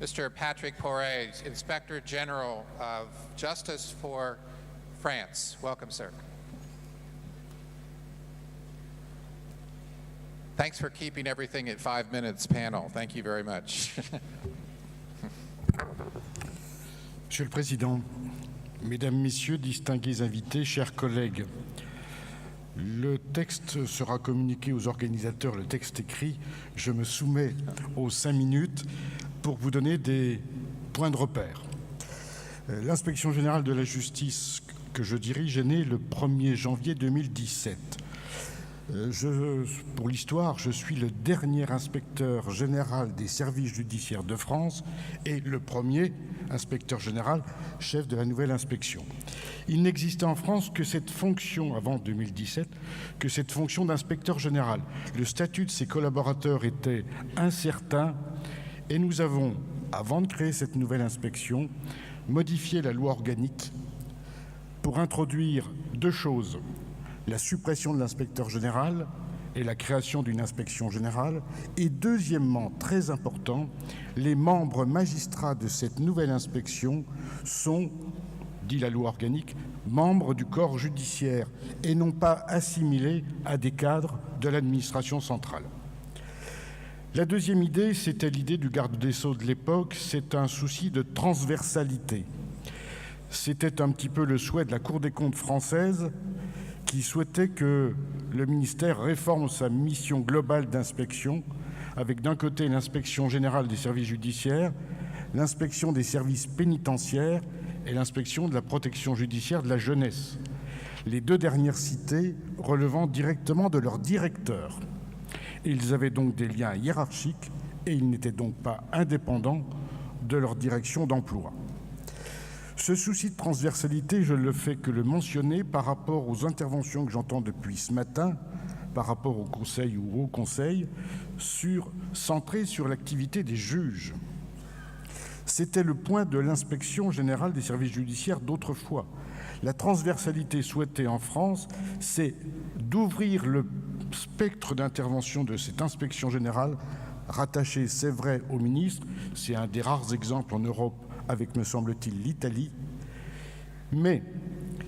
Mr. Patrick Poiret, Inspector General of Justice for France. Welcome, sir. Thanks for keeping everything at 5 minutes, panel. Thank you very much. Monsieur le Président, Mesdames, Messieurs, distingués invités, chers collègues, le texte sera communiqué aux organisateurs, le texte écrit. Je me soumets aux 5 minutes pour vous donner des points de repère. L'Inspection générale de la justice que je dirige est née le 1er janvier 2017. Pour l'histoire, je suis le dernier inspecteur général des services judiciaires de France et le premier inspecteur général chef de la nouvelle inspection. Il n'existait en France que cette fonction, avant 2017, que cette fonction d'inspecteur général. Le statut de ses collaborateurs était incertain et nous avons, avant de créer cette nouvelle inspection, modifié la loi organique pour introduire 2 choses. La suppression de l'inspecteur général et la création d'une inspection générale. Et deuxièmement, très important, les membres magistrats de cette nouvelle inspection sont, dit la loi organique, membres du corps judiciaire et non pas assimilés à des cadres de l'administration centrale. La deuxième idée, c'était l'idée du garde des Sceaux de l'époque, c'est un souci de transversalité. C'était un petit peu le souhait de la Cour des comptes française qui souhaitait que le ministère réforme sa mission globale d'inspection avec d'un côté l'inspection générale des services judiciaires, l'inspection des services pénitentiaires et l'inspection de la protection judiciaire de la jeunesse. Les 2 dernières citées relevant directement de leur directeur. Ils avaient donc des liens hiérarchiques et ils n'étaient donc pas indépendants de leur direction d'emploi. Ce souci de transversalité, je ne le fais que le mentionner par rapport aux interventions que j'entends depuis ce matin, par rapport au Conseil ou au Conseil, centrées sur l'activité des juges. C'était le point de l'inspection générale des services judiciaires d'autrefois. La transversalité souhaitée en France, c'est d'ouvrir le spectre d'intervention de cette inspection générale, rattachée, c'est vrai, au ministre. C'est un des rares exemples en Europe avec, me semble-t-il, l'Italie. Mais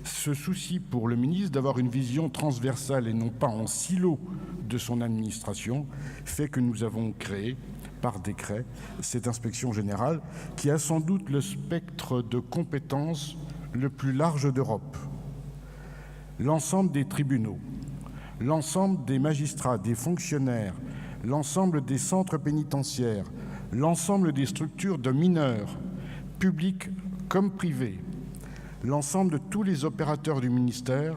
ce souci pour le ministre d'avoir une vision transversale et non pas en silo de son administration fait que nous avons créé, par décret, cette inspection générale qui a sans doute le spectre de compétences le plus large d'Europe. L'ensemble des tribunaux, l'ensemble des magistrats, des fonctionnaires, l'ensemble des centres pénitentiaires, l'ensemble des structures de mineurs, publics comme privés, l'ensemble de tous les opérateurs du ministère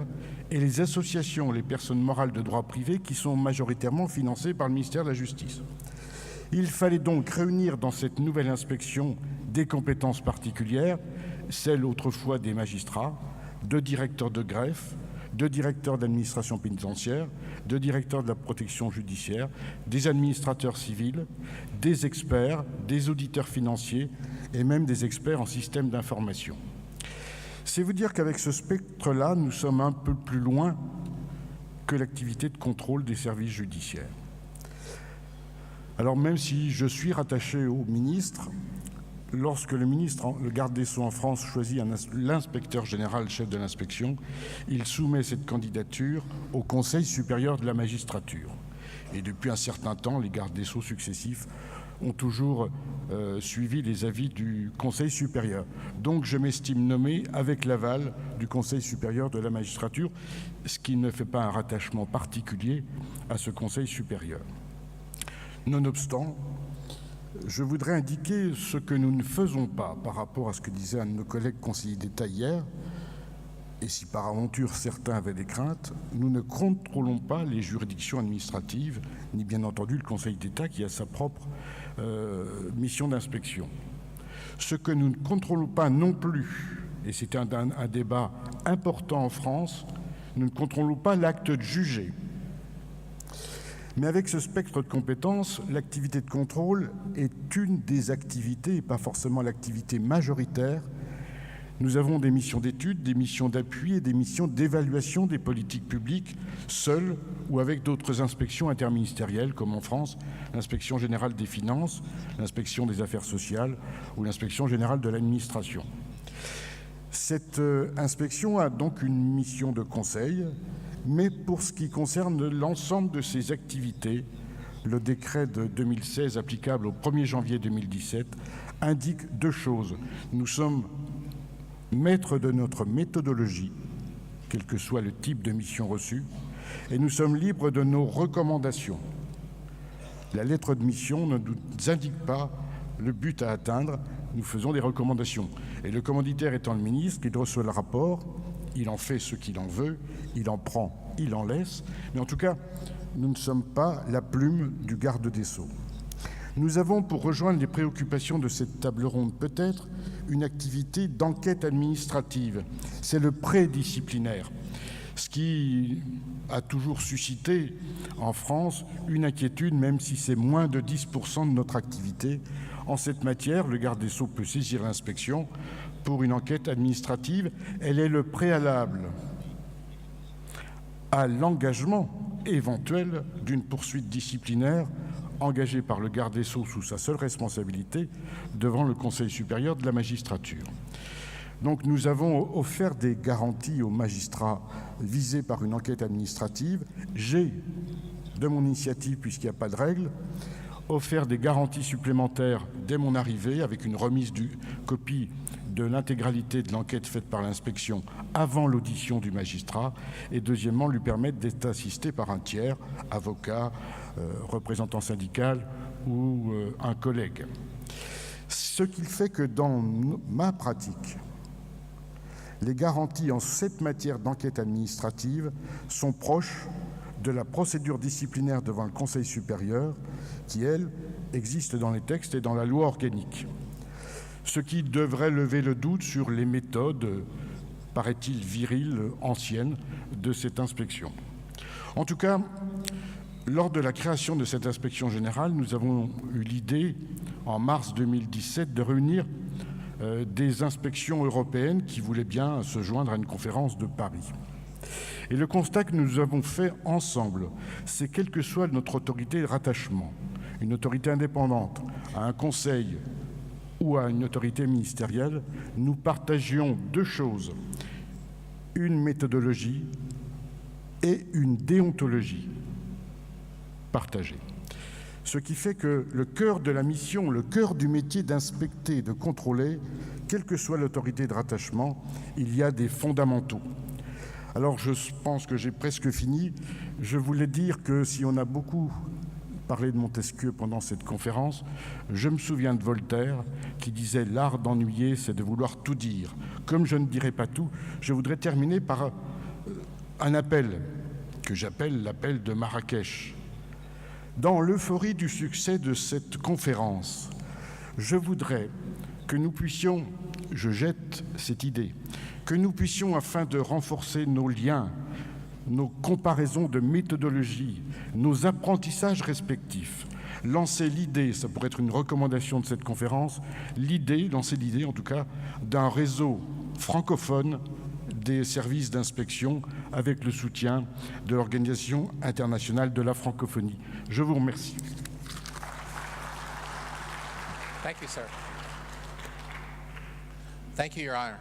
et les associations, les personnes morales de droit privé qui sont majoritairement financées par le ministère de la Justice. Il fallait donc réunir dans cette nouvelle inspection des compétences particulières, celles autrefois des magistrats, de directeurs de greffe, de directeurs d'administration pénitentiaire, de directeurs de la protection judiciaire, des administrateurs civils, des experts, des auditeurs financiers et même des experts en système d'information. C'est vous dire qu'avec ce spectre-là, nous sommes un peu plus loin que l'activité de contrôle des services judiciaires. Alors même si je suis rattaché au ministre, lorsque le ministre, le garde des Sceaux en France, choisit l'inspecteur général chef de l'inspection, il soumet cette candidature au Conseil supérieur de la magistrature. Et depuis un certain temps, les gardes des Sceaux successifs ont toujours suivi les avis du Conseil supérieur. Donc je m'estime nommé avec l'aval du Conseil supérieur de la magistrature, ce qui ne fait pas un rattachement particulier à ce Conseil supérieur. Nonobstant, je voudrais indiquer ce que nous ne faisons pas par rapport à ce que disait un de nos collègues conseillers d'État hier, et si par aventure certains avaient des craintes, nous ne contrôlons pas les juridictions administratives, ni bien entendu le Conseil d'État qui a sa propre mission d'inspection. Ce que nous ne contrôlons pas non plus, et c'est un débat important en France, nous ne contrôlons pas l'acte de juger. Mais avec ce spectre de compétences, l'activité de contrôle est une des activités, et pas forcément l'activité majoritaire, Nous avons des missions d'études, des missions d'appui et des missions d'évaluation des politiques publiques, seules ou avec d'autres inspections interministérielles, comme en France, l'inspection générale des finances, l'inspection des affaires sociales ou l'inspection générale de l'administration. Cette inspection a donc une mission de conseil, mais pour ce qui concerne l'ensemble de ses activités, le décret de 2016 applicable au 1er janvier 2017 indique deux choses. Nous sommes maîtres de notre méthodologie, quel que soit le type de mission reçue, et nous sommes libres de nos recommandations. La lettre de mission ne nous indique pas le but à atteindre, nous faisons des recommandations. Et le commanditaire étant le ministre, il reçoit le rapport, il en fait ce qu'il en veut, il en prend, il en laisse, mais en tout cas, nous ne sommes pas la plume du garde des Sceaux. Nous avons, pour rejoindre les préoccupations de cette table ronde, peut-être une activité d'enquête administrative. C'est le prédisciplinaire, ce qui a toujours suscité en France une inquiétude, même si c'est moins de 10% de notre activité. En cette matière, le garde des Sceaux peut saisir l'inspection pour une enquête administrative. Elle est le préalable à l'engagement éventuel d'une poursuite disciplinaire engagée par le garde des Sceaux sous sa seule responsabilité devant le Conseil supérieur de la magistrature. Donc nous avons offert des garanties aux magistrats visés par une enquête administrative. J'ai, de mon initiative, puisqu'il n'y a pas de règle, offert des garanties supplémentaires dès mon arrivée avec une remise de copie de l'intégralité de l'enquête faite par l'inspection avant l'audition du magistrat et deuxièmement lui permettre d'être assisté par un tiers, avocat, représentant syndical ou un collègue. Ce qui fait que dans ma pratique, les garanties en cette matière d'enquête administrative sont proches de la procédure disciplinaire devant le Conseil supérieur qui, elle, existe dans les textes et dans la loi organique. Ce qui devrait lever le doute sur les méthodes, paraît-il viriles, anciennes, de cette inspection. En tout cas, lors de la création de cette inspection générale, nous avons eu l'idée, en mars 2017, de réunir des inspections européennes qui voulaient bien se joindre à une conférence de Paris. Et le constat que nous avons fait ensemble, c'est quelle que soit notre autorité de rattachement, une autorité indépendante, à un conseil ou à une autorité ministérielle, nous partagions deux choses, une méthodologie et une déontologie partagée. Ce qui fait que le cœur de la mission, le cœur du métier d'inspecter, de contrôler, quelle que soit l'autorité de rattachement, il y a des fondamentaux. Alors je pense que j'ai presque fini. Je voulais dire que si on a beaucoup parlé de Montesquieu pendant cette conférence, je me souviens de Voltaire qui disait « L'art d'ennuyer, c'est de vouloir tout dire ». Comme je ne dirai pas tout, je voudrais terminer par un appel que j'appelle l'appel de Marrakech. Dans l'euphorie du succès de cette conférence, je voudrais que nous puissions, je jette cette idée, que nous puissions, afin de renforcer nos liens, nos comparaisons de méthodologie, nos apprentissages respectifs, lancer l'idée, ça pourrait être une recommandation de cette conférence, lancer l'idée en tout cas, d'un réseau francophone des services d'inspection avec le soutien de l'Organisation internationale de la francophonie. Je vous remercie. Thank you, sir. Thank you, Your Honor.